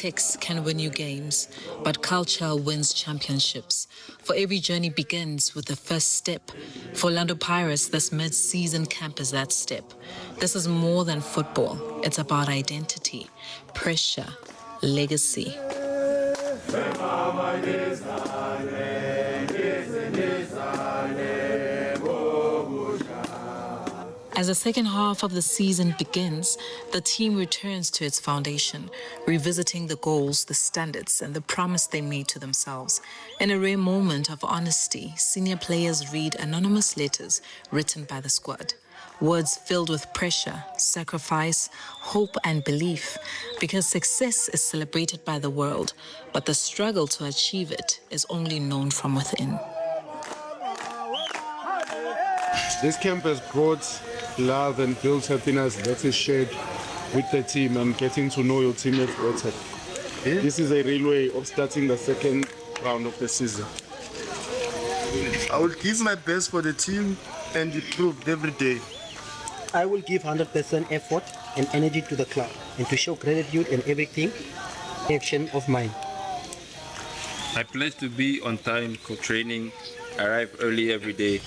Tactics can win you games, but culture wins championships. For every journey begins with the first step. For Orlando Pirates, this mid-season camp is that step. This is more than football. It's about identity, pressure, legacy. As the second half of the season begins, the team returns to its foundation, revisiting the goals, the standards, and the promise they made to themselves. In a rare moment of honesty, senior players read anonymous letters written by the squad. Words filled with pressure, sacrifice, hope, and belief, because success is celebrated by the world, but the struggle to achieve it is only known from within. This camp has brought love and built happiness that is shared with the team and getting to know your teammates better. Yeah. This is a real way of starting the second round of the season. I will give my best for the team and improve every day. I will give 100% effort and energy to the club and to show gratitude in everything, action of mine. I pledge to be on time for training, arrive early every day,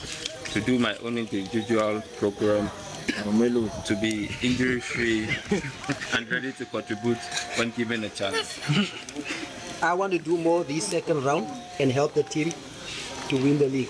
to do my own individual program, to be injury-free and ready to contribute when given a chance. I want to do more this second round and help the team to win the league.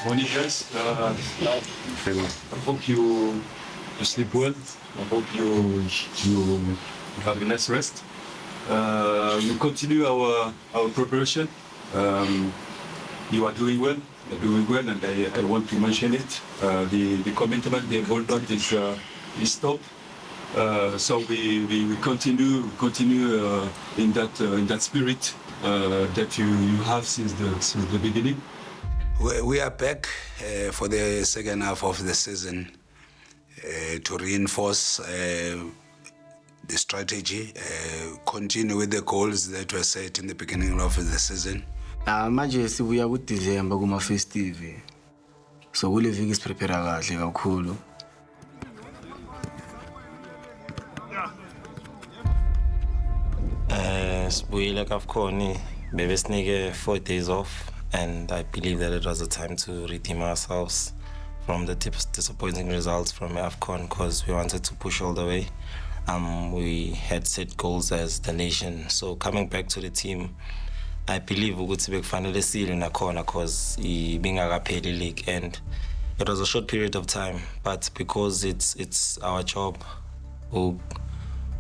Morning, guys. I hope you sleep well. I hope you have a nice rest. We continue our preparation. You are doing well. You're doing well, and I want to mention it. The commitment they hold on is top. So we continue in that spirit that you have since the beginning. We are back for the second half of the season to reinforce the strategy, continue with the goals that were set in the beginning of the season. Magesi we are with December kuma festive. So we living is prepare kahle kakhulu. Sibuyile kaFkhoni bebesinike 4 days off. And I believe that it was a time to redeem ourselves from the disappointing results from AFCON because we wanted to push all the way. We had set goals as the nation. So coming back to the team, I believe we could finally see in a corner because being a league, and it was a short period of time. But because it's our job,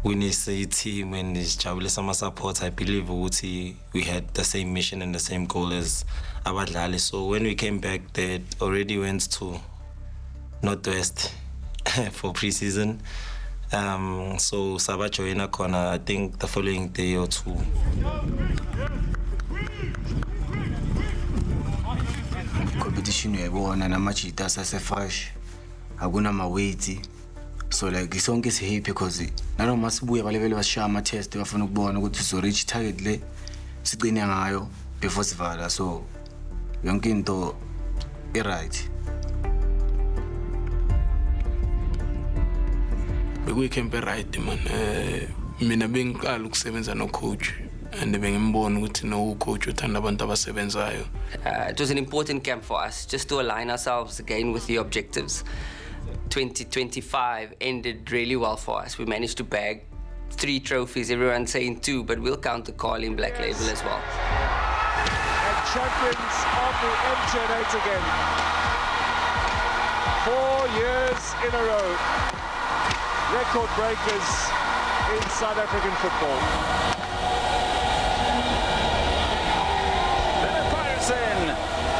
we need a team and it's Jabulisa support. I believe we had the same mission and the same goal as Abadlali. So when we came back, they already went to Northwest for pre-season. So Sabacho in a corner, I think the following day or two. Competition we won and match it as a fresh. Aguna maweti. So like isonke is happy because nano masibuye balevele bashaya ama test bafuna ukubona ukuthi so reach target le sigcine ngayo before sivala, so yonke into right. Bekuyicamp right man. Mina bengiqala ukusebenza no coach and bengimbona ukuthi no coach uthanda abantu abasebenzayo. It was an important camp for us just to align ourselves again with the objectives. 2025 ended really well for us. We managed to bag 3 trophies, everyone's saying 2, but we'll count the Carling Black Label as well. And champions of the MTN8 again. 4 years in a row. Record breakers in South African football.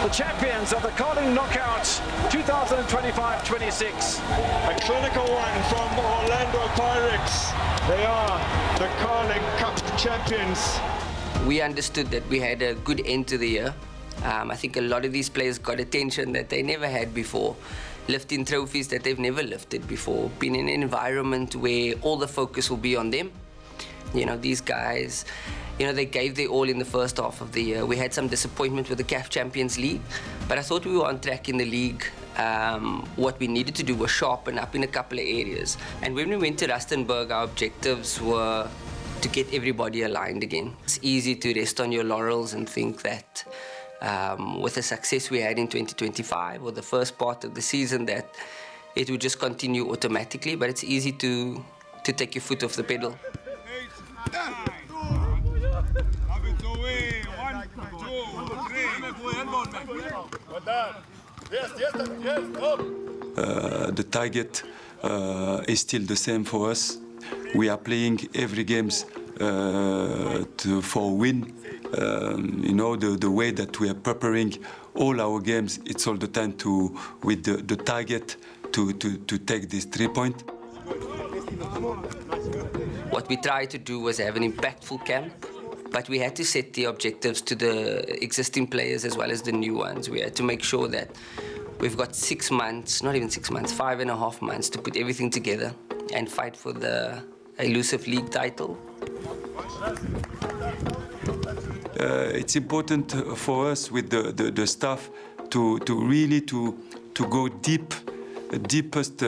The champions of the Carling Knockout 2025-26. A clinical one from Orlando Pirates. They are the Carling Cup champions. We understood that we had a good end to the year. I think a lot of these players got attention that they never had before, lifting trophies that they've never lifted before, been in an environment where all the focus will be on them. You know, these guys, you know, they gave their all in the first half of the year. We had some disappointment with the CAF Champions League, but I thought we were on track in the league. What we needed to do was sharpen up in a couple of areas. And when we went to Rustenburg, our objectives were to get everybody aligned again. It's easy to rest on your laurels and think that with the success we had in 2025 or the first part of the season that it would just continue automatically, but it's easy to take your foot off the pedal. The target is still the same for us. We are playing every games for win. You know, the way that we are preparing all our games, it's all the time with the target to take this 3 points. What we tried to do was have an impactful camp, but we had to set the objectives to the existing players as well as the new ones. We had to make sure that we've got 6 months, not even 6 months, 5.5 months to put everything together and fight for the elusive league title. It's important for us with the staff to really go deepest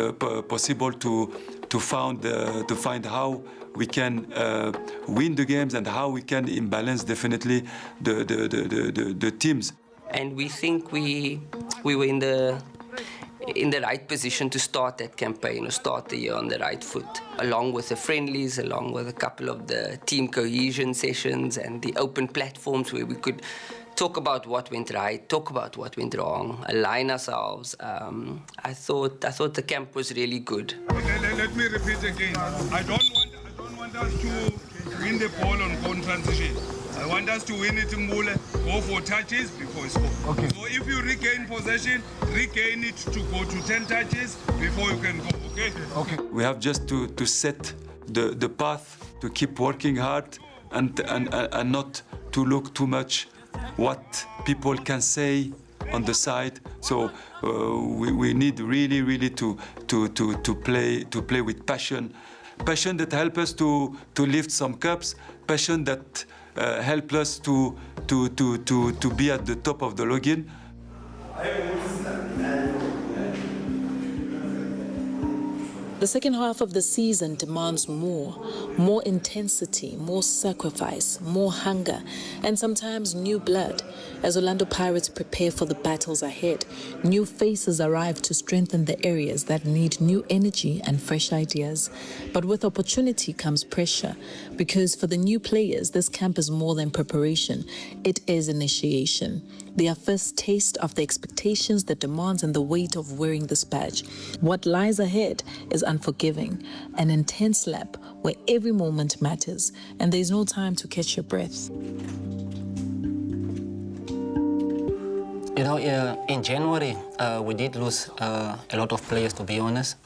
possible to find how we can win the games and how we can imbalance definitely the teams. And we think we were in the right position to start that campaign or start the year on the right foot, along with the friendlies, along with a couple of the team cohesion sessions and the open platforms where we could talk about what went right, talk about what went wrong, align ourselves. I thought the camp was really good. Let me repeat again. I don't want us to win the ball on ball transition. I want us to win it in Mule, go for touches before we score. Okay. So if you regain possession, regain it to go to 10 touches before you can go, okay? Okay. We have just to set the path, to keep working hard and not to look too much what people can say on the side. So we need really to play with passion that help us to lift some cups, passion that help us to be at the top of the login. The second half of the season demands more intensity, more sacrifice, more hunger, and sometimes new blood. As Orlando Pirates prepare for the battles ahead, new faces arrive to strengthen the areas that need new energy and fresh ideas. But with opportunity comes pressure, because for the new players, this camp is more than preparation. It is initiation. Their first taste of the expectations, the demands, and the weight of wearing this badge. What lies ahead is unforgiving, an intense lap where every moment matters, and there's no time to catch your breath. You know, in January, we did lose a lot of players, to be honest,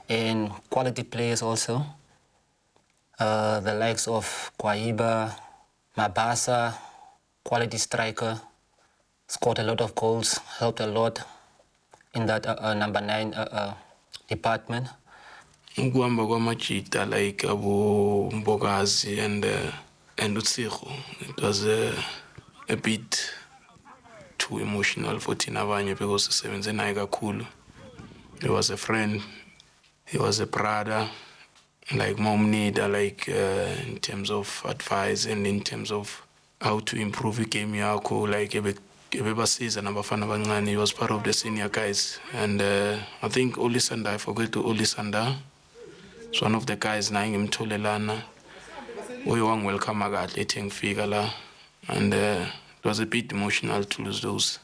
and quality players also. The likes of Kwaiba, Mabasa, quality striker, scored a lot of goals, helped a lot in that number 9 department. Ukuhamba kwamajita like Abu Mbogazi and Utsigo, it was a bit too emotional for Tina Vanya because sevenze naye kakhulu. He was a friend, he was a brother, like mom leader, like in terms of advice and in terms of how to improve the game yakho, like Gebebasiza nabafana abancane. He was part of the senior guys. And I think Olisanda, I forgot to Olisanda. It's one of the guys na ngimtholelana. Uyong welcome kahle ethi ngifika la. And it was a bit emotional to lose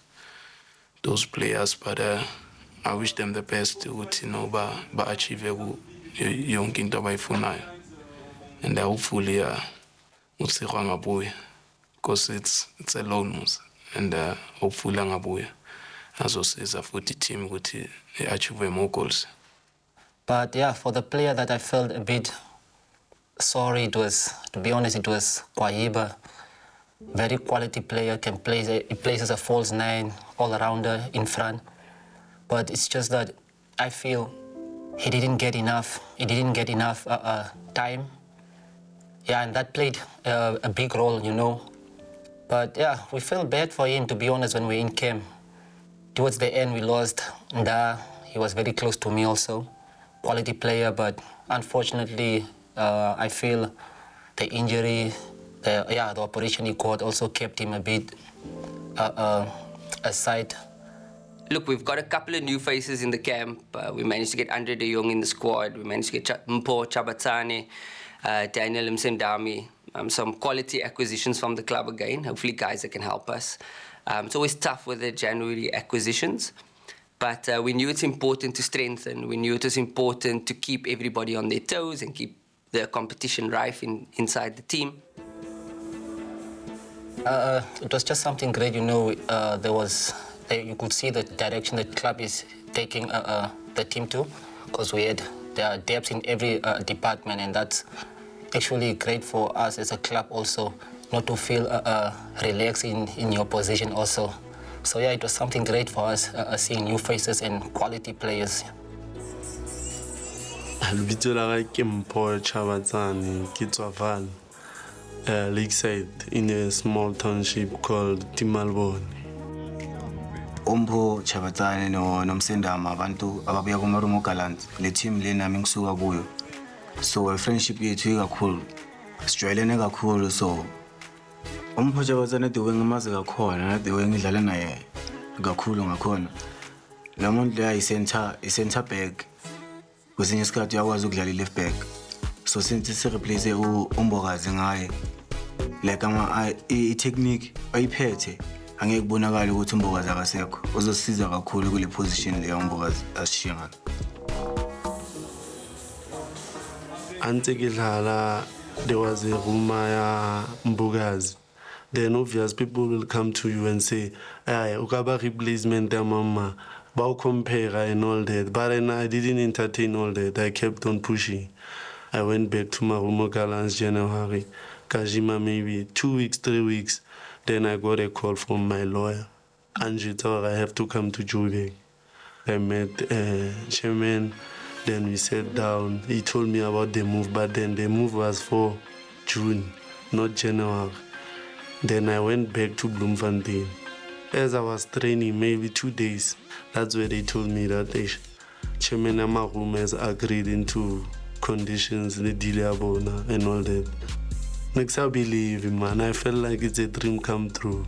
those players, but I wish them the best ukuthi no ba achieve yonke into abayifunayo. And hopefully uThixo angabuya because it's a loan and hopefully angabuya azosiza futhi team ukuthi achieve more goals. But yeah, for the player that I felt a bit sorry, it was, to be honest, it was Kwayiba. Very quality player, he plays as a false nine, all-rounder in front. But it's just that I feel he didn't get enough time. Yeah, and that played a big role, you know. But yeah, we felt bad for him, to be honest, when we were in camp. Towards the end, we lost Nda. He was very close to me also. Quality player, but unfortunately, I feel the injury, the operation he got also kept him a bit aside. Look, we've got a couple of new faces in the camp. We managed to get Andre de Jong in the squad. We managed to get Mpo Chabatane, Daniel Msendami, some quality acquisitions from the club again. Hopefully guys that can help us. It's always tough with the January acquisitions, but we knew it's important to strengthen. We knew it was important to keep everybody on their toes and keep the competition rife inside the team. It was just something great, you know. You could see the direction the club is taking the team to, because there are depths in every department, and that's actually great for us as a club also, not to feel relaxed in your position also. So yeah, it was something great for us, seeing new faces and quality players. Lebitso la ka ke Mpho Chabatsane, ke tswa Vaal, Lakeside, in a small township called Timalbone. Mpho Chabatsane nomsendama abantu ababuya kuMarumo Gallants, le team lena ngisuka kuyo. So a friendship yethu ikakhulu, sijwayelene kakhulu. So Mpho Chabatsane the way ngimazi kakhona, the way ngidlala naye kakhulu ngakhona. La muntu la i-center back. Kwesinye isikhathi uyakwazi ukudlala i-left back. So since si-replace uMbokazi ngaye, like i-technique ayiphethe, angeke kubonakala ukuthi uMbokazi akasekho. Uzosiza kakhulu kule position leyo uMbokazi asishiye ngayo. Ante ngidlala, there was a rumor ya Mbokazi. Then obvious people will come to you and say, ukaba replacement ya mama. About compare and all that, but I didn't entertain all that. I kept on pushing. I went back to Marumo Gallants January, Kajima maybe 2 weeks, 3 weeks. Then I got a call from my lawyer. Angie told I have to come to Joburg. I met Chairman, then we sat down. He told me about the move, but then the move was for June, not January. Then I went back to Bloemfontein. As I was training, maybe 2 days, that's where they told me that the Chairman Amarum has agreed into conditions, the deal and all that. Next, I believe, man, I felt like it's a dream come true.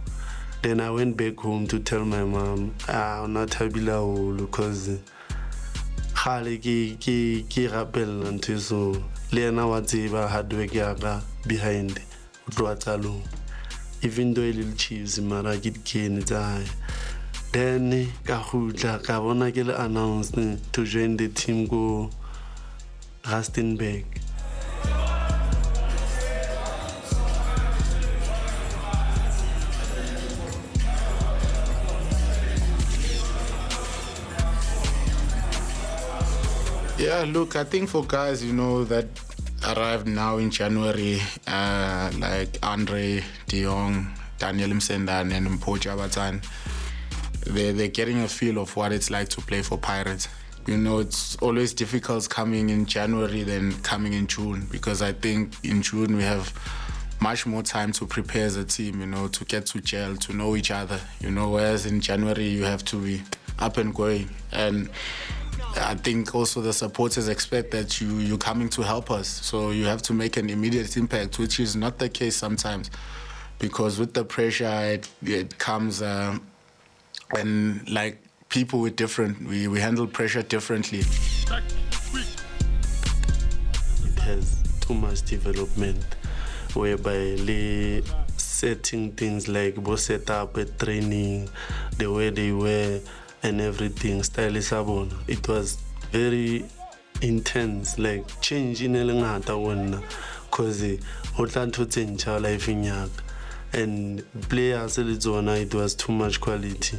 Then I went back home to tell my mom, I'm not happy because ki rappel until so Lena whatever hard work behind it. Even though a little chiefs, mara get gain die. Then ka bona ke le announced to join the team go Rustenburg. Yeah, look, I think for guys, you know, that arrived now in January, like Andre de Jong, Daniel Msendane, and Mpho Chabatsane, they're getting a feel of what it's like to play for Pirates. You know, it's always difficult coming in January than coming in June, because I think in June we have much more time to prepare as a team, you know, to get to gel, to know each other, you know, whereas in January you have to be up and going. And I think also the supporters expect that you're coming to help us, so you have to make an immediate impact, which is not the case sometimes. because with the pressure it comes and like people with different, we handle pressure differently. It has too much development, whereby setting things like set up at training, the way they were and everything, style sabon. It was very intense, like changing elengata one, cause hotla to change our life in yak, and players it was too much quality.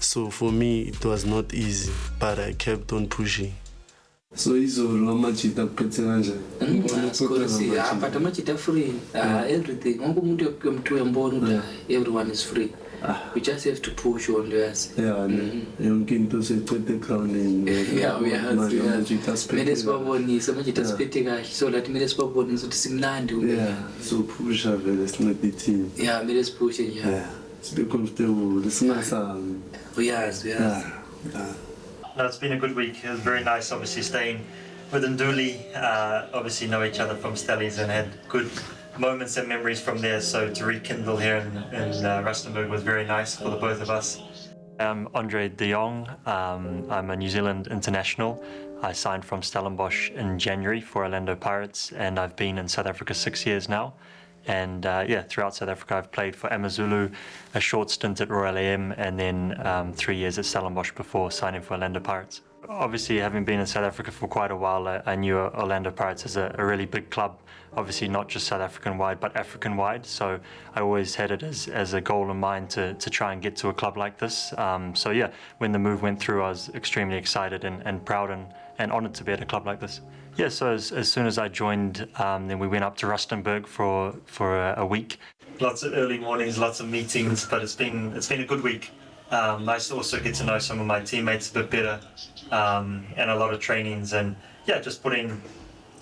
So for me, it was not easy, but I kept on pushing. So izolo amajita kuphethe kanjani? But amajita free, everything. Onke umuntu yomntu uyambona ukuthi everyone is free. We just have to push on yes. Yeah, yonke into secede grounding. Yeah, we have. Mele sibabonise amajita siphethe kahle, so that mele sibabonise ukuthi simnandi. Yeah, so push vele sincede team. Yeah, mele sipushe nje. Yeah, sibe comfortable. Lisingasazi. Yes. No, it's been a good week. It was very nice, obviously, staying with Nduli. Obviously know each other from Stellies and had good moments and memories from there. So to rekindle here in Rustenburg was very nice for the both of us. I'm Andre de Jong. I'm a New Zealand international. I signed from Stellenbosch in January for Orlando Pirates, and I've been in South Africa 6 years now. And throughout South Africa, I've played for AmaZulu, a short stint at Royal AM, and then 3 years at Stellenbosch before signing for Orlando Pirates. Obviously, having been in South Africa for quite a while, I knew Orlando Pirates as a really big club. Obviously, not just South African-wide, but African-wide. So I always had it as a goal in mind to try and get to a club like this. When the move went through, I was extremely excited and proud and honoured to be at a club like this. Yeah, so as soon as I joined, then we went up to Rustenburg for a week. Lots of early mornings, lots of meetings, but it's been a good week. Nice to also get to know some of my teammates a bit better, and a lot of trainings, and just putting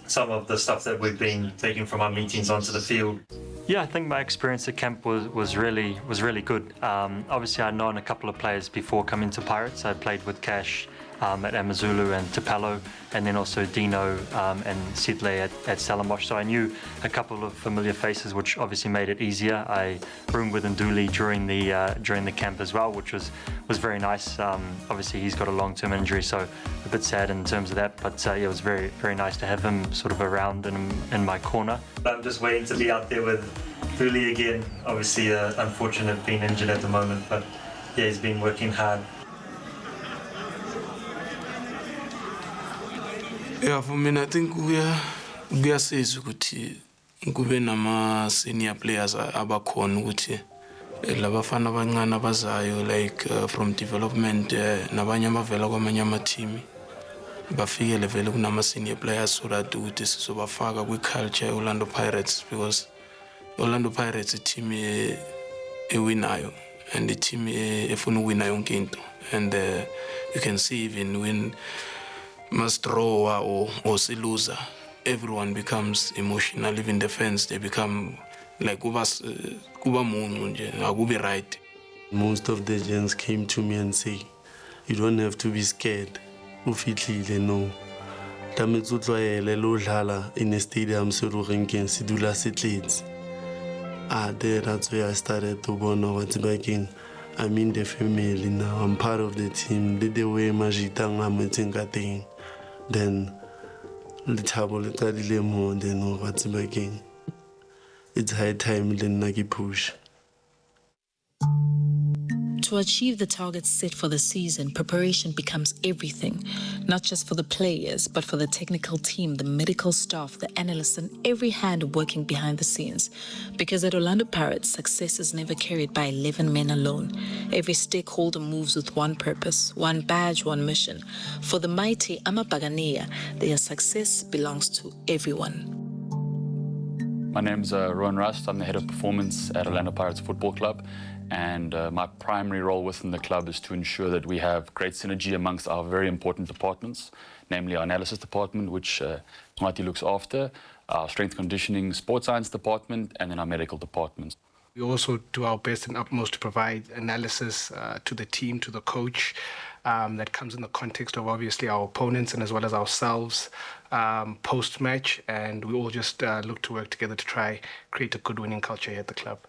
some of the stuff that we've been taking from our meetings onto the field. Yeah, I think my experience at camp was really good. Obviously, I'd known a couple of players before coming to Pirates. I played with Cash at AmaZulu and Tupelo, and then also Dino and Sidley at Stellenbosch. So I knew a couple of familiar faces, which obviously made it easier. I roomed with Nduli during the camp as well, which was very nice. Obviously, he's got a long-term injury, so a bit sad in terms of that. But it was very, very nice to have him sort of around in my corner. I'm just waiting to be out there with Nduli again. Obviously, unfortunate being injured at the moment, but he's been working hard. Yeah, for me, I think we are saying ukuthi kube nama senior players abakhona ukuthi labafana abancane abazayo like from development nabanye abavela kwamanye ama-team bafikele vele kunama senior players so that ukuthi sizobafaka kwi-culture Orlando Pirates, because Orlando Pirates i-team ewinayo and i-team efuna uwina yonke into, and you can see even when must draw or see loser, everyone becomes emotional. Even the fans, they become like kuba mungu nje, akubi right. Most of the gens came to me and say, you don't have to be scared. Ufihlile no. Tametso tlwaele lo dlala in a stadium se ro renkeng se dula se tletse. That's where I started to bona what's baking. I'm in the family now. I'm part of the team. The way Majita ngametseng ka teng. Then lethabo le qadile mo, then what's baking. It's high time then naki push. To achieve the targets set for the season, preparation becomes everything, not just for the players, but for the technical team, the medical staff, the analysts, and every hand working behind the scenes. Because at Orlando Pirates, success is never carried by 11 men alone. Every stakeholder moves with one purpose, one badge, one mission. For the mighty Amabagania, their success belongs to everyone. My name's Rowan Rust. I'm the head of performance at Orlando Pirates Football Club. And my primary role within the club is to ensure that we have great synergy amongst our very important departments, namely our analysis department, which Marty looks after, our strength conditioning sports science department, and then our medical department. We also do our best and utmost to provide analysis to the team, to the coach, that comes in the context of obviously our opponents and as well as ourselves post-match, and we all just look to work together to try create a good winning culture here at the club.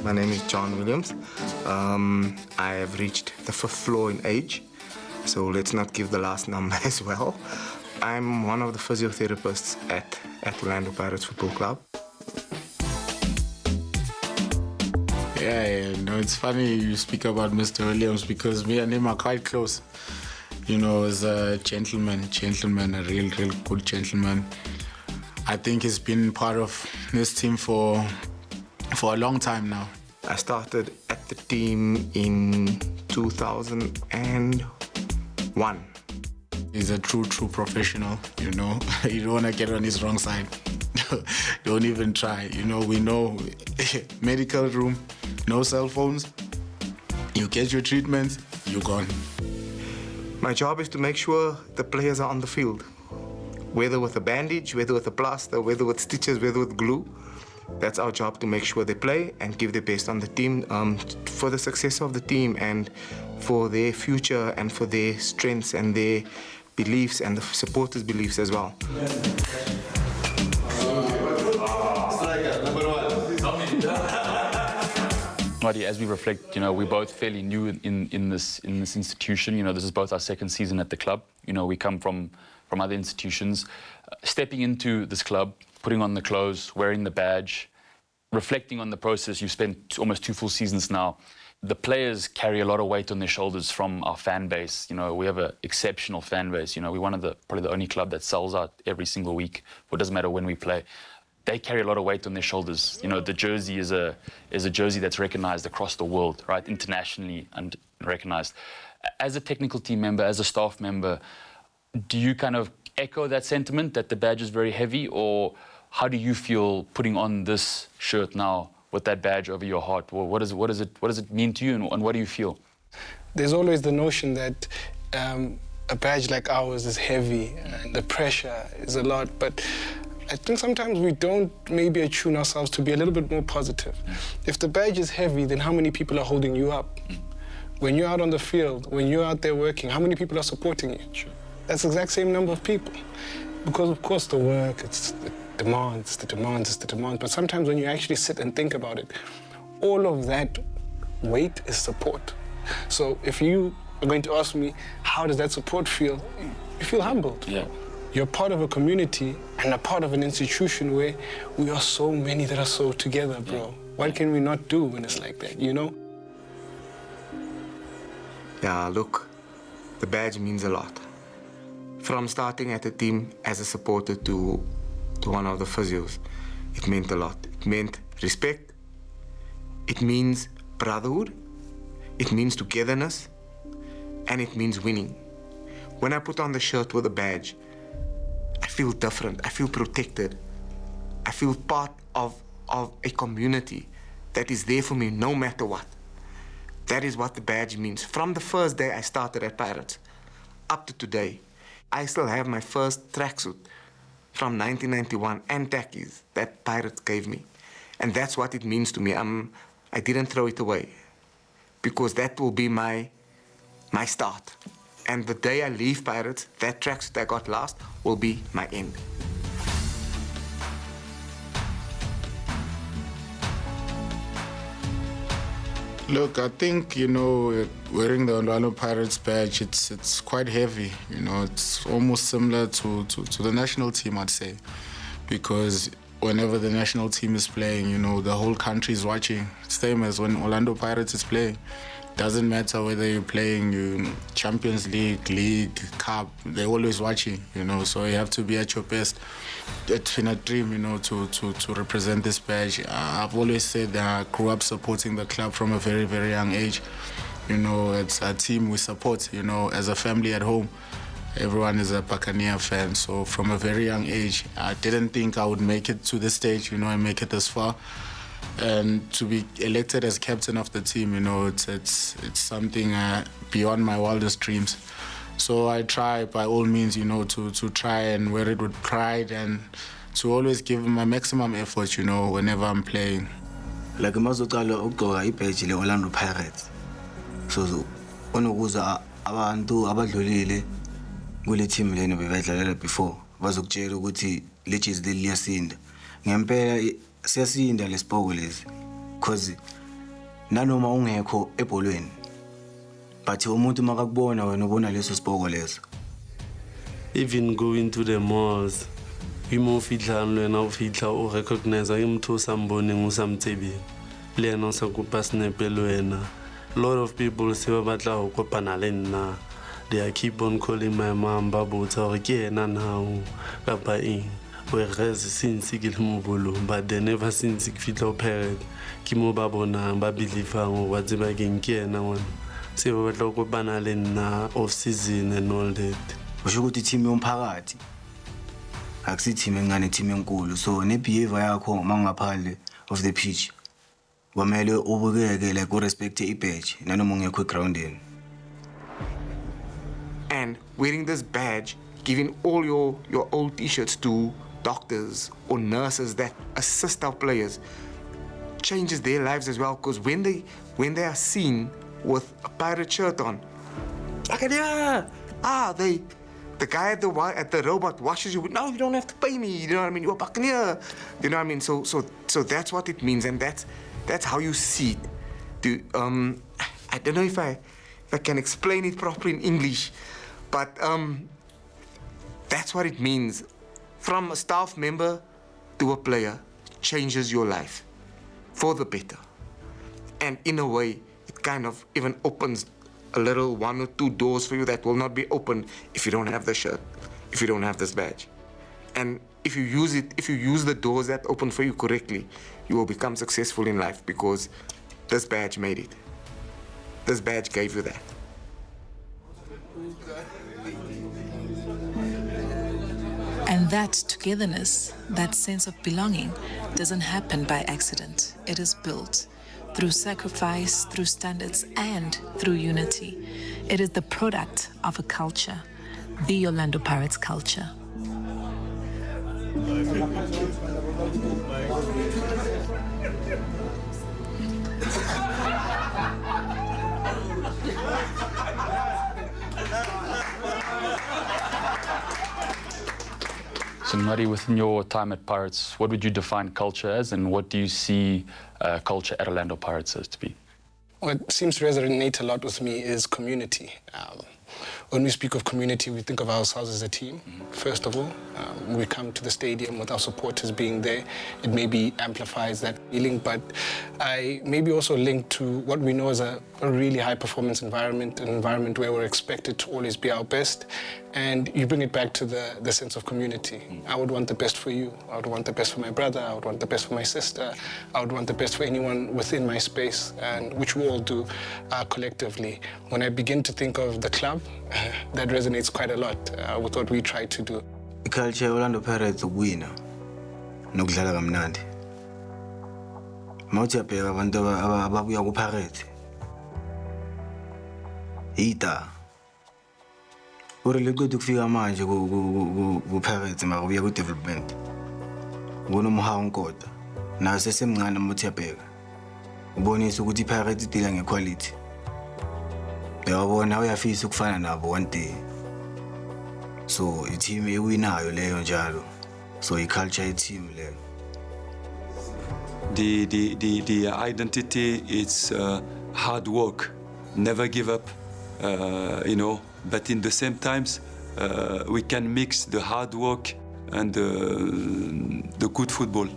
My name is John Williams. I have reached the 5th floor in age, so let's not give the last number as well. I'm one of the physiotherapists at Orlando Pirates Football Club. Yeah, no, it's funny you speak about Mr. Williams because me and him are quite close. You know, as a gentleman, a real good gentleman. I think he's been part of this team for a long time now. I started at the team in 2001. He's a true professional, you know. You don't want to get on his wrong side. Don't even try. You know, we know medical room, no cell phones. You get your treatments, you're gone. My job is to make sure the players are on the field, whether with a bandage, whether with a plaster, whether with stitches, whether with glue. That's our job, to make sure they play and give their best on the team for the success of the team and for their future and for their strengths and their beliefs and the supporters' beliefs as well. As we reflect, you know, we're both fairly new in this institution. You know, this is both our second season at the club. You know, we come from other institutions. Stepping into this club, putting on the clothes, wearing the badge, reflecting on the process. You've spent almost 2 full seasons now. The players carry a lot of weight on their shoulders from our fan base. You know, we have an exceptional fan base. You know, we're probably the only club that sells out every single week. It doesn't matter when we play. They carry a lot of weight on their shoulders. You know, the jersey is a jersey that's recognized across the world, right, internationally and recognized. As a technical team member, as a staff member, do you kind of echo that sentiment that the badge is very heavy, or how do you feel putting on this shirt now with that badge over your heart? Well, what does it mean to you, and what do you feel? There's always the notion that a badge like ours is heavy and the pressure is a lot, but I think sometimes we don't maybe attune ourselves to be a little bit more positive. If the badge is heavy, then how many people are holding you up? When you're out on the field, when you're out there working, how many people are supporting you? Sure. That's the exact same number of people. Because of course the work, it's the demands, but sometimes when you actually sit and think about it, all of that weight is support. So if you are going to ask me, how does that support feel? You feel humbled. Yeah. You're part of a community and a part of an institution where we are so many that are so together, bro. What can we not do when it's like that, you know? Yeah, look, the badge means a lot. From starting at the team as a supporter to one of the physios, it meant a lot. It meant respect, it means brotherhood, it means togetherness, and it means winning. When I put on the shirt with a badge, I feel different, I feel protected. I feel part of a community that is there for me no matter what. That is what the badge means. From the first day I started at Pirates up to today, I still have my first tracksuit from 1991 and tackies that Pirates gave me. And that's what it means to me. I didn't throw it away because that will be my start. And the day I leave Pirates, that tracksuit I got last will be my end. Look, I think, you know, wearing the Orlando Pirates badge, it's quite heavy. You know, it's almost similar to the national team, I'd say, because whenever the national team is playing, you know, the whole country is watching. Same as when Orlando Pirates is playing. Doesn't matter whether you're playing Champions League, Cup, they're always watching, you know, so you have to be at your best. It's been a dream, you know, to represent this badge. I've always said that I grew up supporting the club from a very, very young age. You know, it's a team we support, you know, as a family at home. Everyone is a Buccaneer fan, so from a very young age, I didn't think I would make it to this stage, you know, and make it this far. And to be elected as captain of the team, you know, it's something beyond my wildest dreams. So I try by all means, you know, to try and wear it with pride and to always give my maximum effort, you know, whenever I'm playing. Like mazoqala ukugqoka ibheji le-Orlando Pirates. So onokuza abantu abadlulile kule team lena bebedlalela before bazokutshela ukuthi leches leli liyasinda. Ngempela siyasinda lesipoko lesi because nanoma ungekho ebholweni but umuntu makakubona wena ubona leso sipoko leso. Even going to the malls, imo fitla lena o fitla o recognize motho o sa mboneng o sa mtsebeng le ena o sa kopa snepe le wena. A lot of people se ba batla go kopana le nna. They keep on calling my mom ba botsa gore ke ena nao kapa eng. Whereas since ke le mo bolong, but they never since ke fitla o parent ke mo ba bonang ba believang wa tseba ke ena one. Se ba batla go kopana le nna off season and all that. Usho ukuthi team yomphakathi akusi team engane, team enkulu. So ne behavior yakho mangaphandle of the pitch kwamele ubukeke like u respect i-badge nanoma ungekho egroundini. And wearing this badge, giving all your old t-shirts to doctors or nurses that assist our players changes their lives as well, because when they are seen with a pirate shirt on, the guy at the robot washes you. No, you don't have to pay me. You know what I mean? You're a buccaneer. You know what I mean? So that's what it means, and that's how you see it. I don't know if I can explain it properly in English, but that's what it means. From a staff member to a player, changes your life for the better. And in a way, it kind of even opens a little 1 or 2 doors for you that will not be open if you don't have the shirt, if you don't have this badge. And if you use the doors that open for you correctly, you will become successful in life because this badge made it. This badge gave you that. And that togetherness, that sense of belonging, doesn't happen by accident. It is built through sacrifice, through standards, and through unity. It is the product of a culture, the Orlando Pirates culture. So, Mari, within your time at Pirates, what would you define culture as, and what do you see culture at Orlando Pirates as to be? What seems to resonate a lot with me is community. When we speak of community, we think of ourselves as a team, first of all. We come to the stadium with our supporters being there. It maybe amplifies that feeling, but I maybe also link to what we know as a really high-performance environment, an environment where we're expected to always be our best, and you bring it back to the sense of community. I would want the best for you. I would want the best for my brother. I would want the best for my sister. I would want the best for anyone within my space, and which we all do collectively. When I begin to think of the club, that resonates quite a lot with what we try to do. The culture Orlando Pirates ukuwina nokudlala kamnandi. Mawuthi uyabheka abantu ababuya ku-Pirates. Ita. Urele kuthi kufika manje ku-Pirates makubuya ku-development. Kunomhawu nkota. Nayo sesemncane mawuthi uyabheka. Ubonisa ukuthi i-Pirates idila ngequality. Uyabona uyafisa ukufana nabo one day. So i-team ewinayo leyo njalo. So i-culture ye-team leyo. The identity, it's hard work, never give up, but in the same times we can mix the hard work and the good football,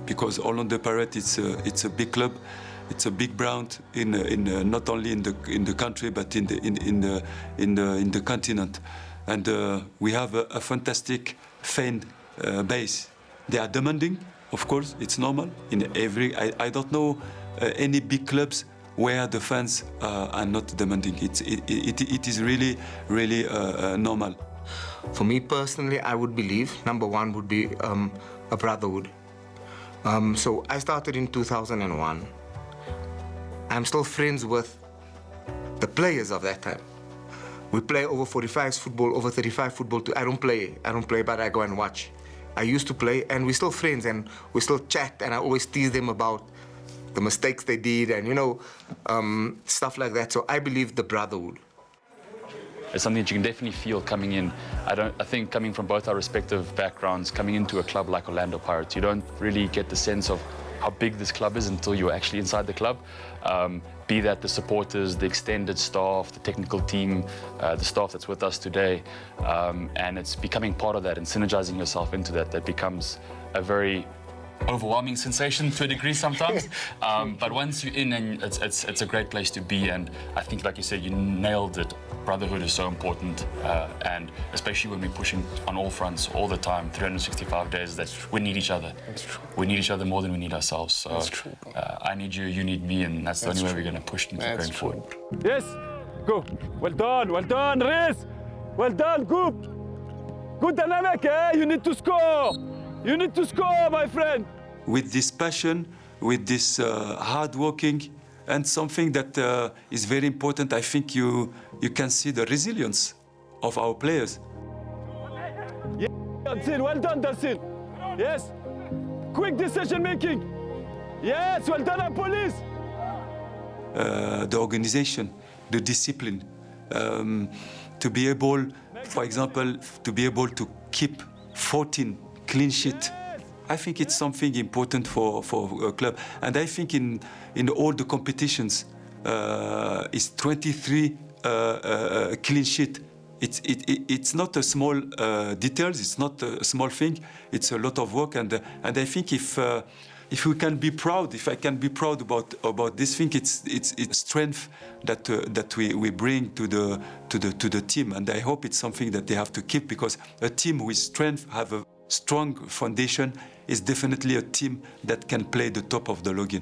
because Orlando Pirates it's a big club, it's a big brand in not only in the country but in the continent, and we have a fantastic fan base. They are demanding. Of course, it's normal. I don't know any big clubs where the fans are not demanding. It is really normal. For me personally, I would believe number one would be a brotherhood. So I started in 2001. I'm still friends with the players of that time. We play over 45 football, over 35 football. I don't play, but I go and watch. I used to play, and we're still friends, and we still chat, and I always tease them about the mistakes they did, and stuff like that. So I believe the brotherhood. It's something that you can definitely feel coming in. I think coming from both our respective backgrounds, coming into a club like Orlando Pirates, you don't really get the sense of how big this club is until you're actually inside the club. Be that the supporters, the extended staff, the technical team, the staff that's with us today. And it's becoming part of that and synergizing yourself into that becomes a very overwhelming sensation to a degree sometimes. But once you're in, and it's a great place to be. And I think, like you said, you nailed it. Brotherhood is so important, and especially when we're pushing on all fronts all the time, 365 days, that we need each other. That's true. We need each other more than we need ourselves. So That's true. I need you, you need me, and that's the only way we're going to push and keep going forward. Yes, go. Well done, Riz. Well done, good. Good dynamic, eh? You need to score. You need to score, my friend. With this passion, with this hard working, and something that is very important, I think you can see the resilience of our players. Yeah, Dansir, well done, Dansir. Yes, quick decision making. Yes, well done, police. The organization, the discipline, to be able, for example, to be able to keep 14 clean sheet. I think it's something important for a club, and I think in all the competitions, it's 23 clean sheet. It's not a small details. It's not a small thing. It's a lot of work, and I think if we can be proud, if I can be proud about this thing, it's strength that we bring to the team, and I hope it's something that they have to keep, because a team with strength have a strong foundation is definitely a team that can play the top of the login.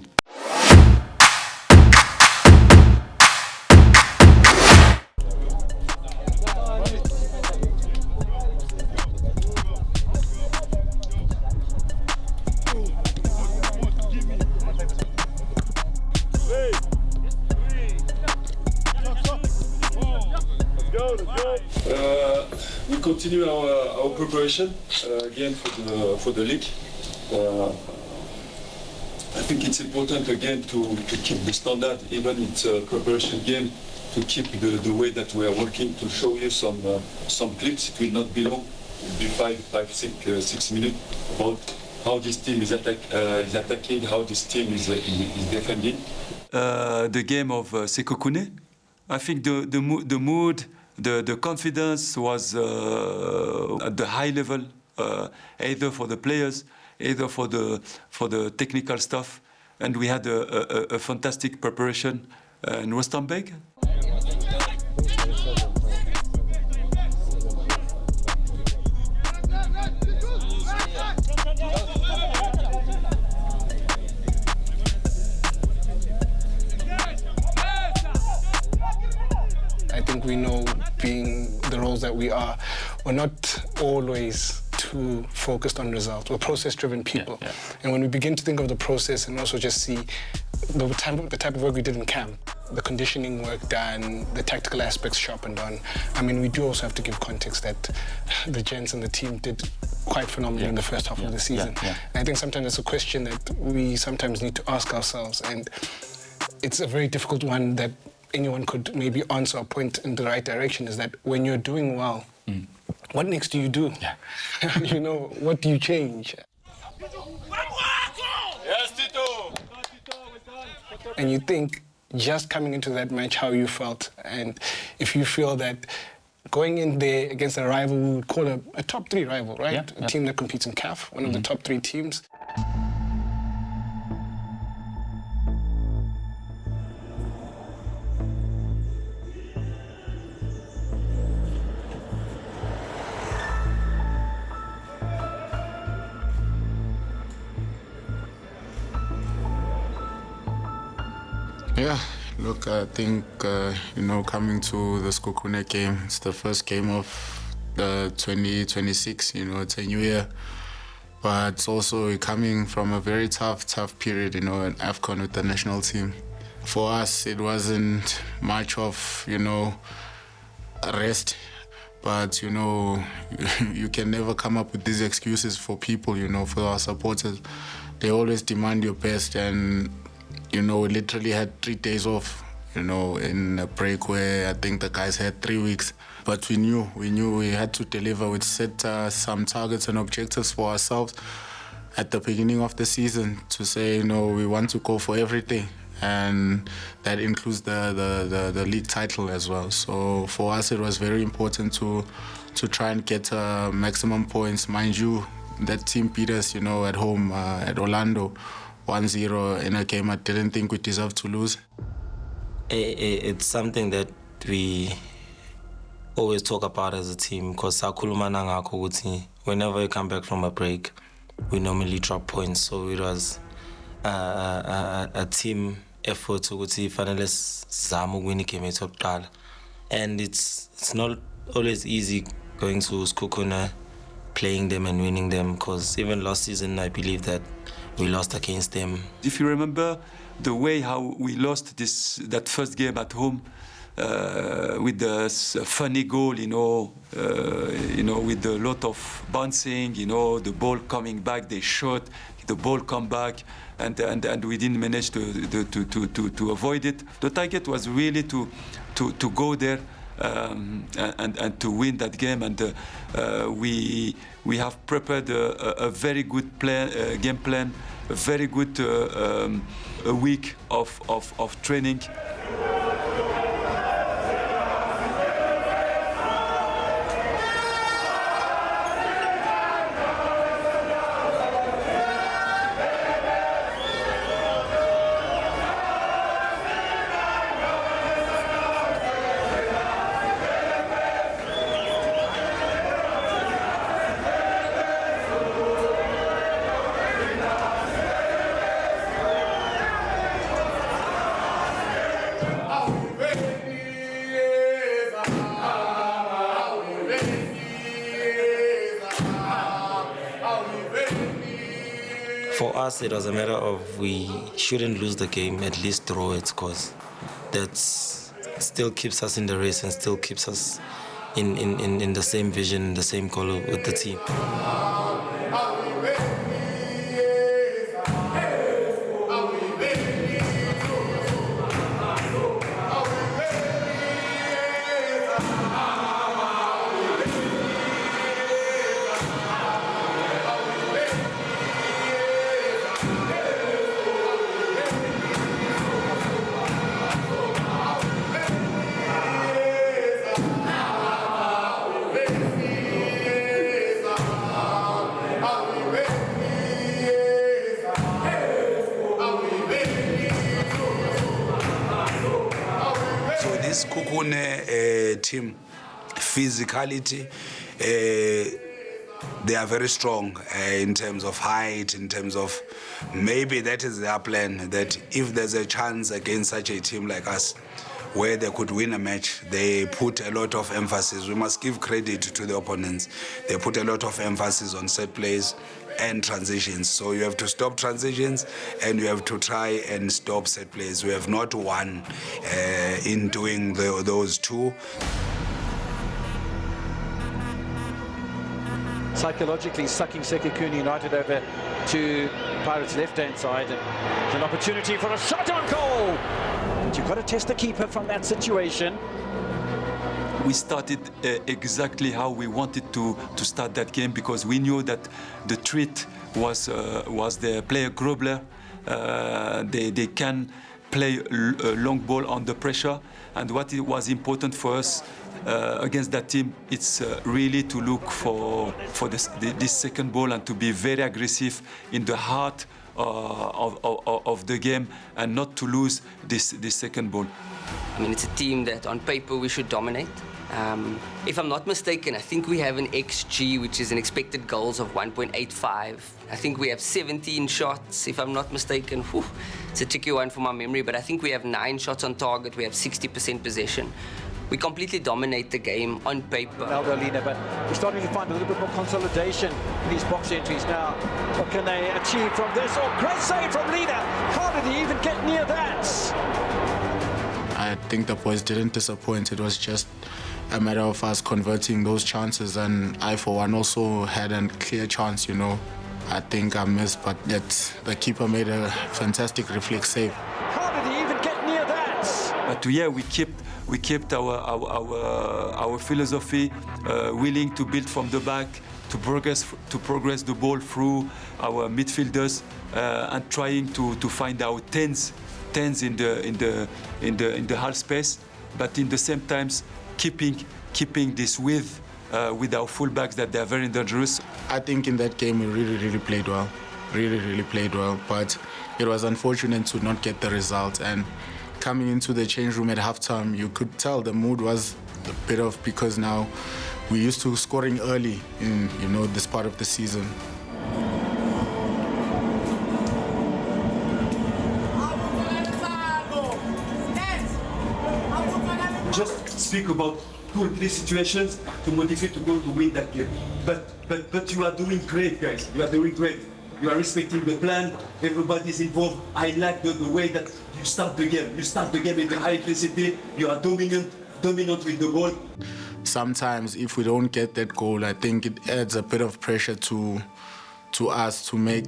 We continue our preparation again for the league. I think it's important again to keep the standard, even it's a preparation game, to keep the way that we are working, to show you some clips. It will not be long. It will be 6 minutes about how this team is attacking, how this team is defending. The game of Sekhukhune, I think the mood, the confidence was at the high level, either for the players, either for the technical staff, and we had a fantastic preparation in Rustenburg. I think we know, being the roles that we are, we're not always too focused on results. We're process-driven people. Yeah. And when we begin to think of the process and also just see the type of work we did in camp, the conditioning work done, the tactical aspects sharpened on, I mean, we do also have to give context that the gents and the team did quite phenomenally in the first half of the season. And I think sometimes it's a question that we sometimes need to ask ourselves, and it's a very difficult one that anyone could maybe answer or point in the right direction, is that when you're doing well, what next do you do? You know, what do you change? Yes, Tito! And you think, just coming into that match, how you felt, and if you feel that going in there against a rival, we would call a top 3 rival, right? A team that competes in CAF, one of the top 3 teams. Yeah, look, I think, coming to the Sekhukhune game, it's the first game of the 2026, it's a new year. But it's also coming from a very tough period, in AFCON with the national team. For us, it wasn't much of, rest. But, you can never come up with these excuses for people, for our supporters. They always demand your best, and we literally had 3 days off, you know, in a break where I think the guys had 3 weeks. But we knew we had to deliver. We set some targets and objectives for ourselves at the beginning of the season to say, you know, we want to go for everything. And that includes the league title as well. So for us, it was very important to try and get maximum points. Mind you, that team beat us, you know, at home at Orlando, 1-0 in a game I didn't think we deserved to lose. It's something that we always talk about as a team, because whenever we come back from a break, we normally drop points. So it was a team effort to finally win the game. And it's not always easy going to Sekhukhune, playing them and winning them, because even last season I believe that we lost against them. If you remember the way how we lost that first game at home, with the funny goal, you know, with a lot of bouncing, you know, the ball coming back, they shot, the ball come back, and we didn't manage to avoid it. The target was really to go there and to win that game, and we have prepared a very good game plan, a very good a week of training. For us, it was a matter of we shouldn't lose the game, at least draw it, because that still keeps us in the race and still keeps us in the same vision, the same goal with the team. Sekhukhune team, physicality, they are very strong in terms of height, in terms of maybe that is their plan, that if there's a chance against such a team like us where they could win a match, they put a lot of emphasis. We must give credit to the opponents. They put a lot of emphasis on set plays and transitions. So you have to stop transitions and you have to try and stop set plays. We have not won in doing those two. Psychologically sucking Sekhukhune United over to Pirates' left-hand side. And it's an opportunity for a shot on goal. But you've got to test the keeper from that situation. We started exactly how we wanted to start that game, because we knew that the threat was the player Grobler. They can play a long ball under pressure, and what was important for us against that team, it's really to look for this second ball and to be very aggressive in the heart of the game and not to lose this second ball. I mean, it's a team that on paper we should dominate. If I'm not mistaken, I think we have an XG, which is an expected goals of 1.85. I think we have 17 shots, if I'm not mistaken. Whew, it's a tricky one for my memory, but I think we have 9 shots on target. We have 60% possession. We completely dominate the game on paper. Maldolina, but we're starting to find a little bit more consolidation in these box entries now. What can they achieve from this? Oh, great save from Lina. How did he even get near that? I think the boys didn't disappoint. It was just a matter of us converting those chances, and I, for one, also had a clear chance, you know. I think I missed, but yet the keeper made a fantastic reflex save. How did he even get near that? But yeah, we kept our philosophy, willing to build from the back, to progress the ball through our midfielders, and trying to find our tens in the half space, but in the same times keeping this width with our fullbacks that they are very dangerous. I think in that game we really played well, really played well, but it was unfortunate to not get the result. And coming into the change room at halftime, you could tell the mood was a bit off, because now we're used to scoring early in this part of the season. Just speak about 2 or 3 situations to motivate to go to win that game. But you are doing great, guys. You are doing great. You are respecting the plan. Everybody's involved. I like the way that you start the game. You start the game in the high intensity. You are dominant with the ball. Sometimes if we don't get that goal, I think it adds a bit of pressure to us to make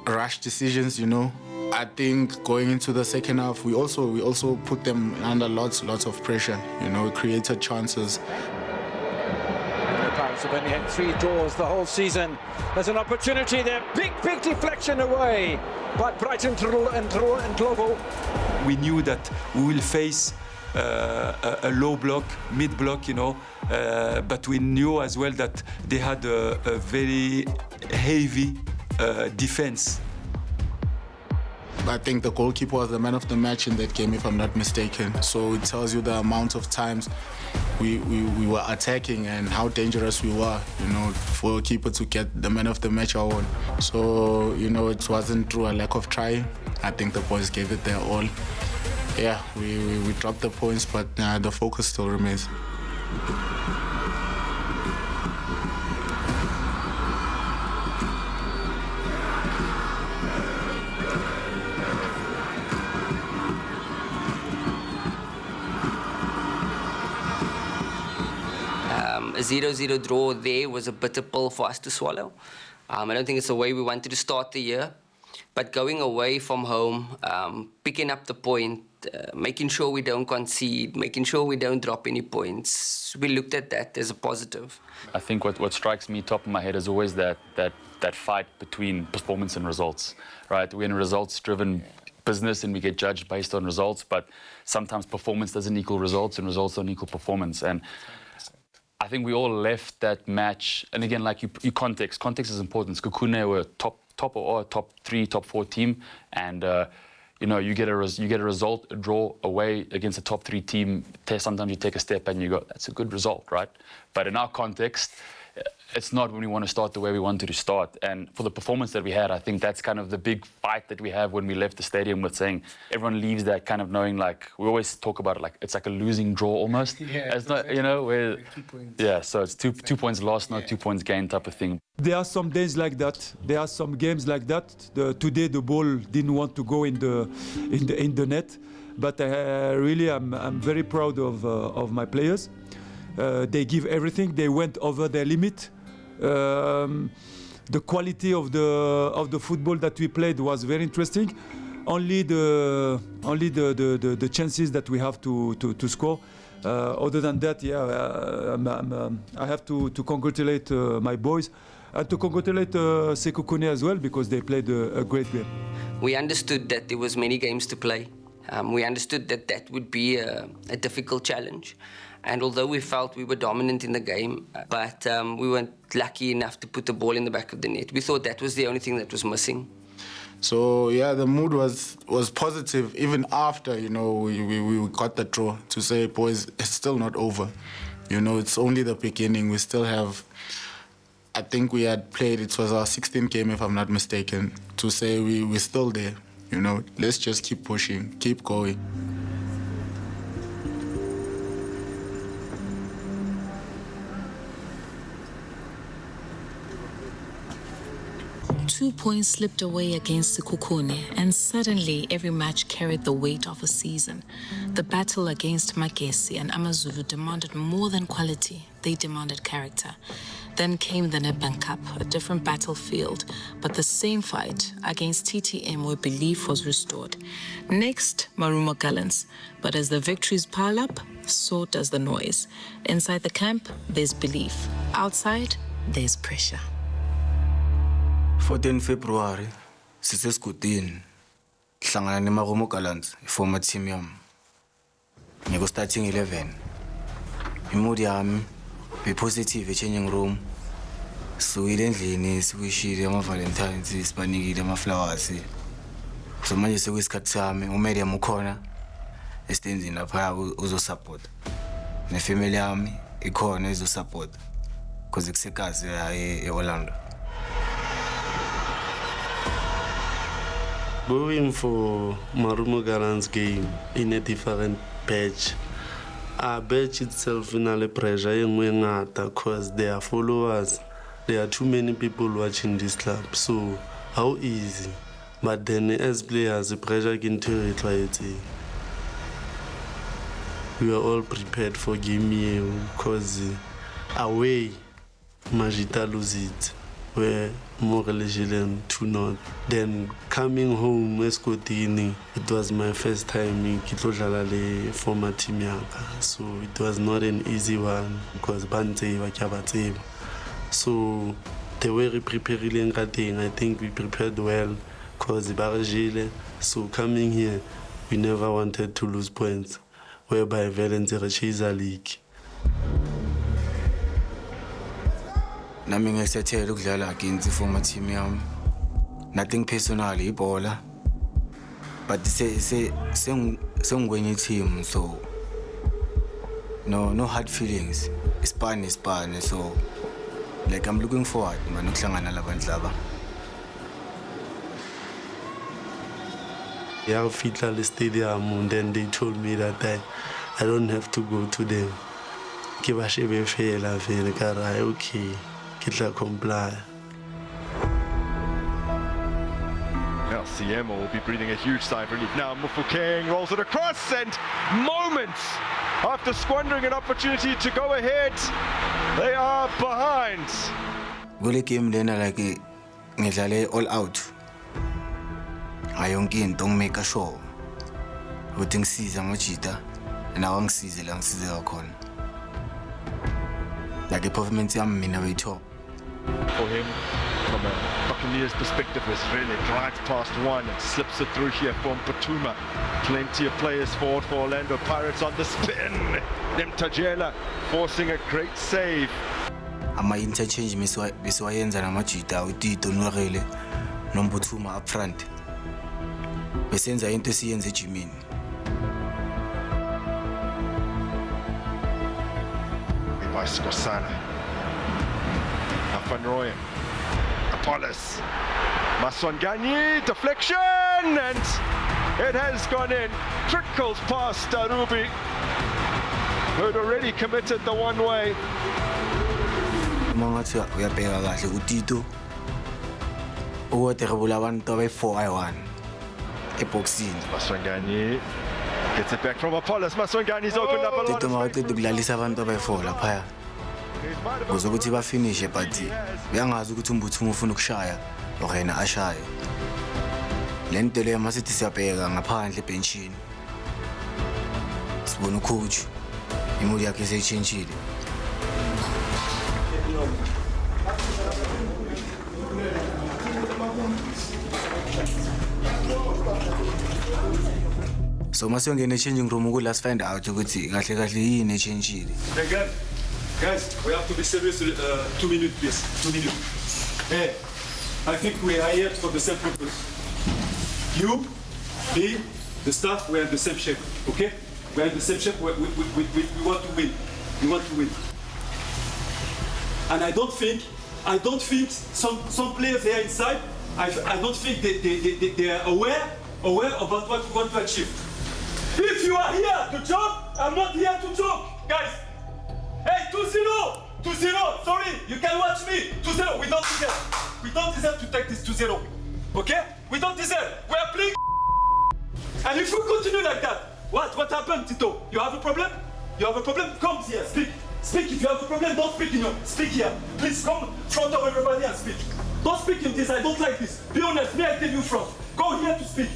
rash decisions, I think going into the second half, we also put them under lots of pressure. We created chances. The Pirates have only had 3 draws the whole season. There's an opportunity there. Big deflection away by Brighton and Globo. We knew that we will face a low block, mid block, but we knew as well that they had a very heavy defense. I think the goalkeeper was the man of the match in that game, if I'm not mistaken. So it tells you the amount of times we were attacking and how dangerous we were, for a keeper to get the man of the match award. So, it wasn't through a lack of trying. I think the boys gave it their all. Yeah, we dropped the points, but the focus still remains. 0-0 draw there was a bitter pill for us to swallow. I don't think it's the way we wanted to start the year. But going away from home, picking up the point, making sure we don't concede, making sure we don't drop any points, we looked at that as a positive. I think what strikes me top of my head is always that fight between performance and results, right? We're in a results-driven business and we get judged based on results, but sometimes performance doesn't equal results and results don't equal performance. And I think we all left that match, and again, like you context is important. Sekhukhune were top 3, top 4 team, and you get a result, a draw away against a top 3 team. Sometimes you take a step and you go, that's a good result, right? But in our context, it's not when we want to start the way we wanted to start. And for the performance that we had, I think that's kind of the big fight that we have when we left the stadium, with saying everyone leaves that kind of knowing, like, we always talk about it like it's like a losing draw almost. Yeah, it's not, where, yeah, so it's two points lost, not 2 points gained type of thing. There are some days like that. There are some games like that. Today the ball didn't want to go in the net, but really I'm very proud of my players. They give everything. They went over their limit. The quality of the football that we played was very interesting. Only the chances that we have to score. Other than that, I have to congratulate my boys and to congratulate Sekhukhune as well, because they played a great game. We understood that there was many games to play. We understood that would be a difficult challenge. And although we felt we were dominant in the game, but we weren't lucky enough to put the ball in the back of the net. We thought that was the only thing that was missing. So yeah, the mood was positive even after we got the draw, to say, boys, it's still not over. It's only the beginning. We still have, I think we had played, it was our 16th game if I'm not mistaken, to say we're still there. Let's just keep pushing, keep going. Two points slipped away against Sekhukhune, and suddenly every match carried the weight of a season. The battle against Magesi and AmaZulu demanded more than quality. They demanded character. Then came the Nedbank Cup, a different battlefield, but the same fight against TTM where belief was restored. Next, Marumo Gallants, but as the victories pile up, so does the noise. Inside the camp, there's belief. Outside, there's pressure. 14 February, sisesigutin, hlangana neMarumo Gallants, former team yami. Ngiko starting 11. Imood yami be positive changing room. Suyile endlini sikwishile ama-Valentines sibanikile ama-flowers. So manje sekuyisikhathi sami umedium ukhona esitenzini lapha uzosupport. Nefamily yami ikhona izosupport because kusekazi eOrlando. Going for Marumo Gallants game in a different badge. Our badge itself in a pressure because there are followers. There are too many people watching this club, so how easy? But then as players, the pressure can tell it. We are all prepared for game here because away, Majita lose it. We're more resilient to not. Then coming home, Escotini, it was my first time in Kitlojalale former team yaka. So it was not an easy one because Bante Wakabate. So the way we prepared, I think we prepared well because Barajile. So coming here, we never wanted to lose points, whereby Valence chase a league. Nami ngisethele ukudlala against former team yami. Nothing personal, ibola. But sengwenye team, so no hard feelings. Ispan, so like I'm looking forward man ukuhlangana labantu laba. Yeah, I fit at the stadium and then they told me that I don't have to go to them. Okay. Comply. Now Siemo will be breathing a huge sigh of relief. Now Mufokeng rolls it across and moments after squandering an opportunity to go ahead, they are behind. Gole game lena like ngidlale all out. Ayonke into ngimake sure ukuthi ngisiza amajita nawo ngisize la ngisize kakhona. Like the performance yami mina bayithoba. For him, from a Buccaneers perspective, was really right past one and slips it through here from Patuma. Plenty of players forward for Orlando Pirates on the spin. Nemtajela forcing a great save. Ama-interchange besiwayenza namajita uTito Nwarele noMphuthuma up front. Besenza into esiyenza ejimini. By Skosana. Van Rooyen, Apollos, Maswanganyi, deflection, and it has gone in. Trickles past Arubi, who had already committed the one way. Mangathi uyabheka kahle uTito owaterebula abantu abayi4-1 eboxini. Maswanganyi gets it back from Apollos. Maswanganyi's opened up a lot of space. Tito makaqeda abantu abayi4 lapha. Kuzokuthi ba finish but uyangazi ukuthi uMphuthuma ufuna ukushaya okena ashaye. Lento le masithi siyabheka ngaphandle ebenchini. Sibona ucoach imuli yakhe seyichenjile. So masiyongena changing room let's find out ukuthi kahle kahle yini echenjile. Guys, we have to be serious. 2 minutes, please. 2 minutes. Hey, I think we are here for the same purpose. You, me, the staff, we are in the same shape. Okay? We are in the same shape. We want to win. We want to win. And I don't think some players here inside. I don't think they are aware about what we want to achieve. If you are here to joke, I'm not here to joke, guys. Hey, 2-0! 2-0! Sorry, you can watch me! 2-0, we don't deserve. We don't deserve to take this 2-0. Okay? We don't deserve. We are playing. And if we continue like that, what happened, Tito? You have a problem? You have a problem? Come here, speak. Speak if you have a problem. Don't speak speak here. Please come in front of everybody and speak. Don't speak in this. I don't like this. Be honest. May I tell you front? Go here to speak.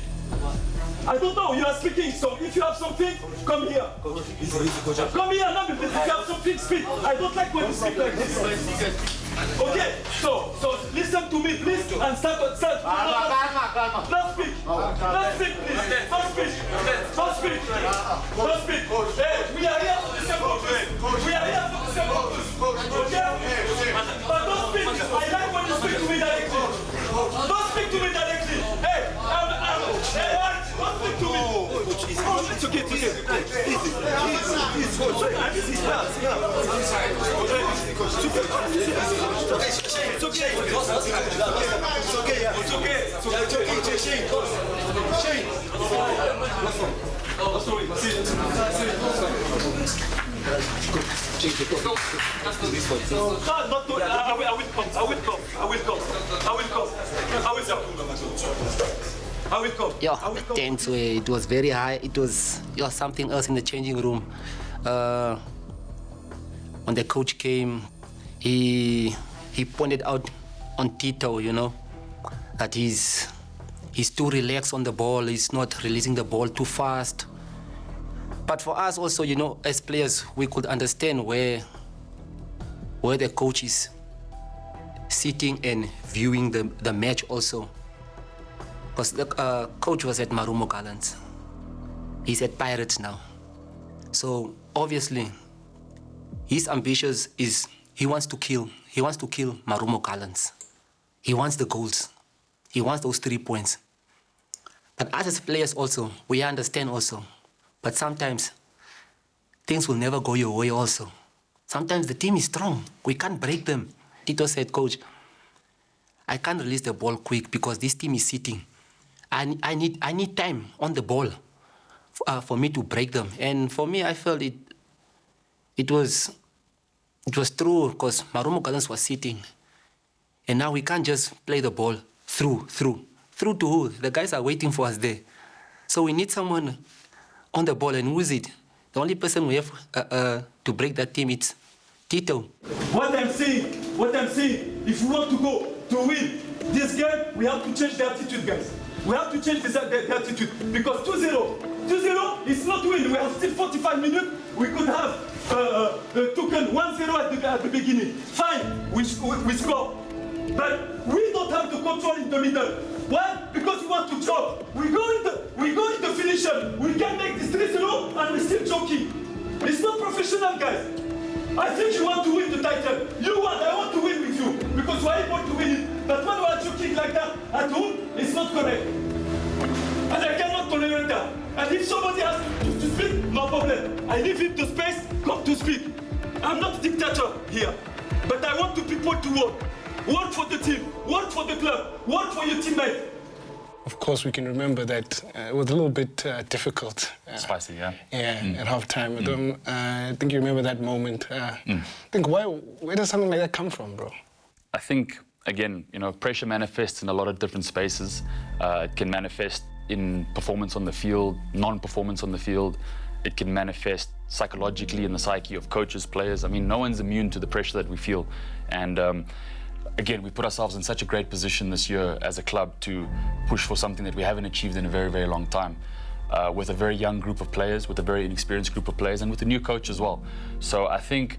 I don't know. You are speaking. So if you have something, come here. Come here now. If you have something, speak. I don't like when you speak like this. Okay. So listen to me, please, and start. Don't speak. Don't speak, please. Don't speak. Don't speak. Don't speak. Hey, we are here for the same purpose. We are here for the same purpose. Okay? But don't speak. I like when you speak to me directly. Don't speak to me directly. Hey, hey, don't speak to me. It's okay. Easy. Yeah, the tense way. It was very high. It was something else in the changing room. When the coach came, he pointed out on Tito, that he's too relaxed on the ball. He's not releasing the ball too fast. But for us also, as players, we could understand where the coach is sitting and viewing the match also. Because the coach was at Marumo Gallants. He's at Pirates now. So obviously, his ambitions is he wants to kill Marumo Gallants. He wants the goals. He wants those 3 points. But us as players also, we understand also. But sometimes things will never go your way also. Sometimes the team is strong. We can't break them. Tito said, Coach, I can't release the ball quick because this team is sitting. I need time on the ball for me to break them. And for me, I felt it was true because Marumo Gallants was sitting. And now we can't just play the ball through. Through to who? The guys are waiting for us there. So we need someone on the ball. And who is it? The only person we have to break that team, it's Tito. What I'm saying, if we want to go to win this game, we have to change the attitude, guys. We have to change the attitude because 2-0 is not win. We have still 45 minutes. We could have taken 1-0 at the beginning. Fine, we score. But we don't have the control in the middle. Why? Because we want to choke. We go in the finisher. We can make this 3-0 and we're still choking. It's not professional, guys. I think you want to win the title. I want to win with you because we're able to win it. But when we're choking like that at home, it's not correct. And I cannot tolerate that. And if somebody has to speak, no problem. I leave him the space, come to speak. I'm not a dictator here. But I want people to work. Work for the team, work for the club, work for your teammates. Of course, we can remember that it was a little bit difficult. Spicy, yeah. Yeah, at half-time. I think you remember that moment. I think, where does something like that come from, bro? I think, again, pressure manifests in a lot of different spaces. It can manifest in performance on the field, non-performance on the field. It can manifest psychologically in the psyche of coaches, players. I mean, no one's immune to the pressure that we feel. And again, we put ourselves in such a great position this year as a club to push for something that we haven't achieved in a very, very long time. With a very young group of players, with a very inexperienced group of players, and with a new coach as well. So I think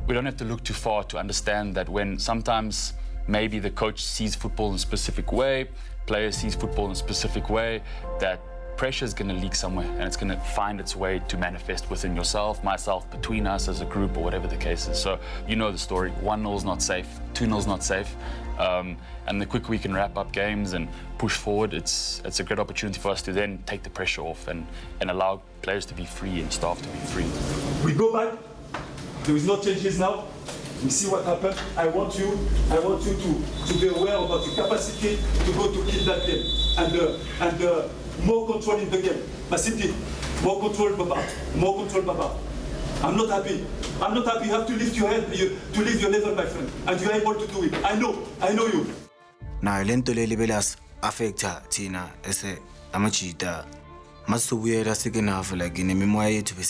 we don't have to look too far to understand that when sometimes maybe the coach sees football in a specific way, player sees football in a specific way, that pressure is going to leak somewhere and it's going to find its way to manifest within yourself, myself, between us as a group, or whatever the case is. So you know the story. 1-0 is not safe, 2-0 is not safe. And the quicker we can wrap up games and push forward, it's a great opportunity for us to then take the pressure off and allow players to be free and staff to be free. We go back. There is no changes now. We see what happened. I want you to be aware about the capacity to go to kill that game and more control in the game. City, more control, Baba. More control, Baba. I'm not happy. I'm not happy. You have to lift your head, to lift your level, my friend. And you're able to do it. I know you. Now, lento le lebelas affecta Tina ese amachita. Masubuye la second half like in a memoir to be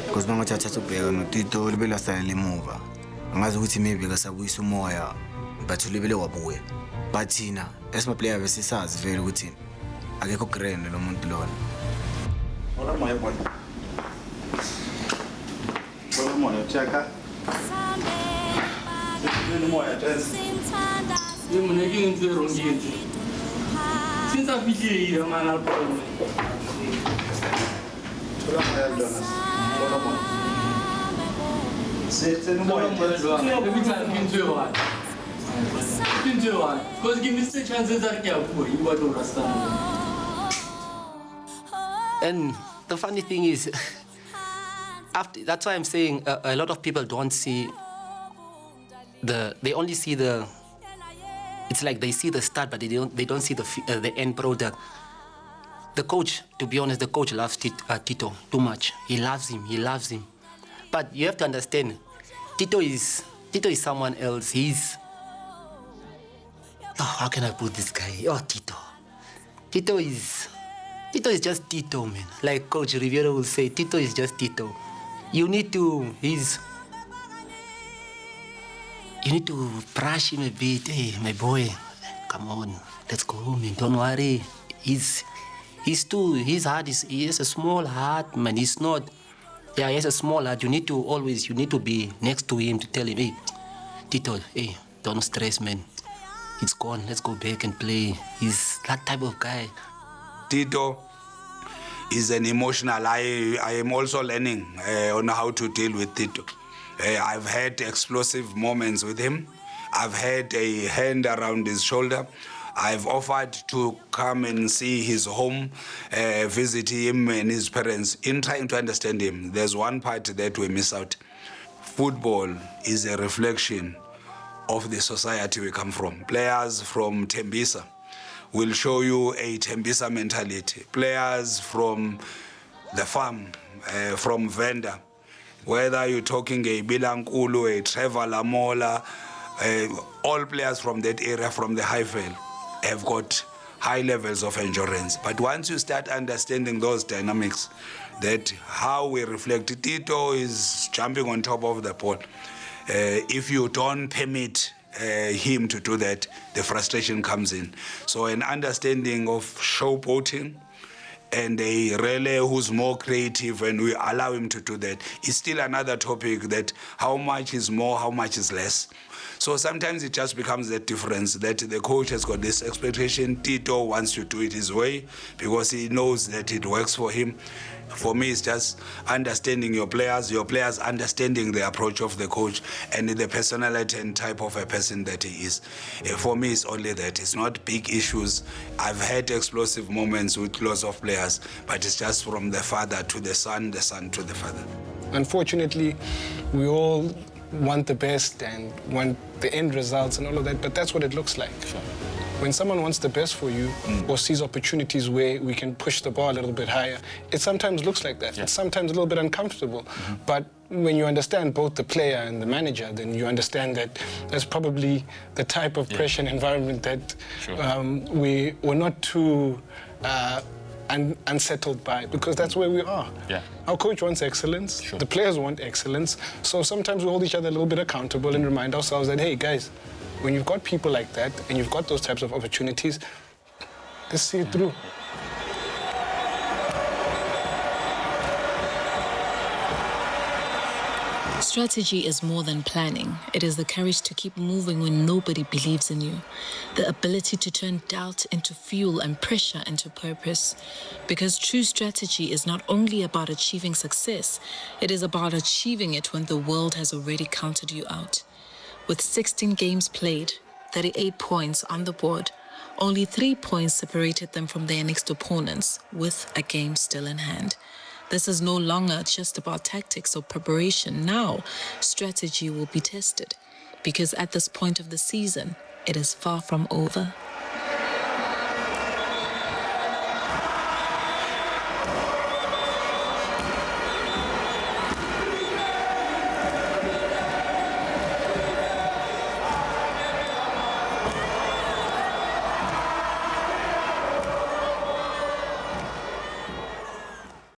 Because bangathatha ubheka noTito libela sala emuva. Angazi ukuthi maybe kasabuyisa umoya but libele wabuya. But thina esima player besisazi vele ukuthi akekho grand lo muntu lona. Ora moya boy. Ora moya chaka. Ni moya test. Ni muneki into wrong yet. Since I feel here man I'll problem. Ora moya Jonas. Ora moya. Sete ni moya. Every time into one. Into one. Because give me the chances are kya you what understand. And the funny thing is, that's why I'm saying a lot of people don't see they only see it's like they see the start, but they don't see the end product. The coach, to be honest, the coach loves Tito too much. He loves him. But you have to understand, Tito is someone else. How can I put this guy? Oh, Tito is just Tito, man. Like Coach Riviera will say, Tito is just Tito. You need to brush him a bit. Hey, my boy, come on, let's go, man. Don't worry. His heart he has a small heart, man. He's not. Yeah, he has a small heart. You need to be next to him to tell him, hey, Tito, hey, don't stress, man. It's gone. Let's go back and play. He's that type of guy. Tito is an emotional. I am also learning on how to deal with Tito. I've had explosive moments with him. I've had a hand around his shoulder. I've offered to come and see his home, visit him and his parents. In trying to understand him, there's one part that we miss out. Football is a reflection of the society we come from. Players from Tembisa will show you a Tembisa mentality. Players from the farm, from Venda, whether you're talking a Bilankulu, a Trevor Lamola, all players from that area, from the Highvale, have got high levels of endurance. But once you start understanding those dynamics, that how we reflect, Tito is jumping on top of the ball. If you don't permit him to do that, the frustration comes in. So an understanding of showboating and a relay who's more creative and we allow him to do that is still another topic, that how much is more, how much is less. So sometimes it just becomes that difference, that the coach has got this expectation. Tito wants to do it his way because he knows that it works for him. For me, it's just understanding your players understanding the approach of the coach and the personality and type of a person that he is. For me, it's only that. It's not big issues. I've had explosive moments with lots of players, but it's just from the father to the son to the father. Unfortunately, we all want the best and want the end results and all of that, but that's what it looks like. Sure. When someone wants the best for you or sees opportunities where we can push the bar a little bit higher, it sometimes looks like that. Yeah. It's sometimes a little bit uncomfortable. But when you understand both the player and the manager, then you understand that that's probably the type of pressure and environment that we're not too unsettled by, because that's where we are. Yeah. Our coach wants excellence, the players want excellence, so sometimes we hold each other a little bit accountable and remind ourselves that, hey guys, when you've got people like that and you've got those types of opportunities, let's see it through. Strategy is more than planning. It is the courage to keep moving when nobody believes in you. The ability to turn doubt into fuel and pressure into purpose. Because true strategy is not only about achieving success, it is about achieving it when the world has already counted you out. With 16 games played, 38 points on the board, only 3 points separated them from their next opponents, with a game still in hand. This is no longer just about tactics or preparation. Now, strategy will be tested, because at this point of the season, it is far from over.